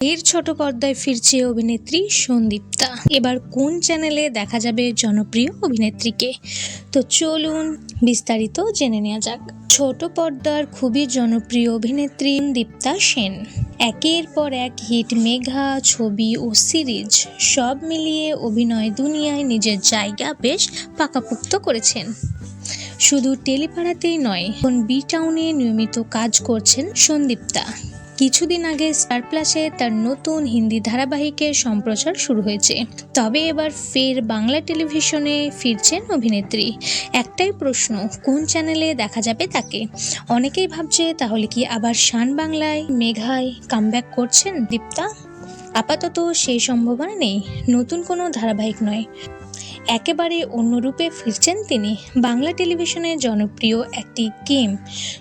এর ছোট পর্দায় ফিরছে অভিনেত্রী সন্দীপ্তা। এবার কোন চ্যানেলে দেখা যাবে জনপ্রিয় অভিনেত্রীকে? তো চলুন বিস্তারিত জেনে নেওয়া যাক। ছোট পর্দার খুবই জনপ্রিয় অভিনেত্রী সন্দীপ্তা সেন একের পর এক হিট মেগা ছবি ও সিরিজ সব মিলিয়ে অভিনয় দুনিয়ায় নিজের জায়গা বেশ পাকাপোক্ত করেছেন। শুধু টেলিপাড়াতেই নয়, এখন বি টাউনে নিয়মিত কাজ করছেন সন্দীপ্তা। কিছুদিন আগে স্টার প্লাসে তার নতুন হিন্দি ধারাবাহিকের সম্প্রচার শুরু হয়েছে। তবে এবার ফের বাংলা টেলিভিশনে ফিরছেন অভিনেত্রী। একটাই প্রশ্ন, কোন চ্যানেলে দেখা যাবে তাকে? অনেকেই ভাবছে তাহলে কি আবার শান বাংলায় মেঘায় কামব্যাক করছেন দীপ্তা? আপাতত সেই সম্ভাবনা নেই। নতুন কোনো ধারাবাহিক নয়, একেবারে অন্য রূপে ফিরছেন তিনি। বাংলা টেলিভিশনে জনপ্রিয় একটি গেম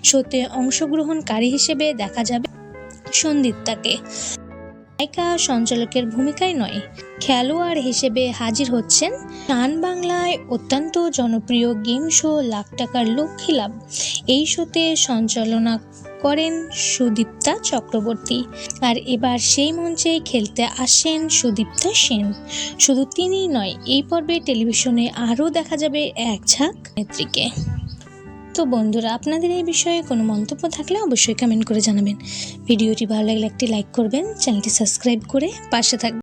শোতে অংশগ্রহণকারী হিসেবে দেখা যাবে সন্দীপ্তাকে। নায়িকা সঞ্চালকের ভূমিকায় নয়, খেলোয়াড় হিসেবে হাজির হচ্ছেন। শান বাংলায় অত্যন্ত জনপ্রিয় গেম শো লাখ টাকার লক্ষ্মী লাভ, এই শোতে সঞ্চালনা করেন সুদীপ্তা চক্রবর্তী। আর এবার সেই মঞ্চে খেলতে আসেন সুদীপ্তা সেন। শুধু তিনিই নয়, এই পর্বে টেলিভিশনে আরও দেখা যাবে এক ঝাঁক নেত্রীকে। তো বন্ধুরা, আপনাদের এই বিষয়ে কোনো মন্তব্য থাকলে অবশ্যই কমেন্ট করে জানাবেন। ভিডিওটি ভালো লাগলে একটি লাইক করবেন, চ্যানেলটি সাবস্ক্রাইব করে পাশে থাকবেন।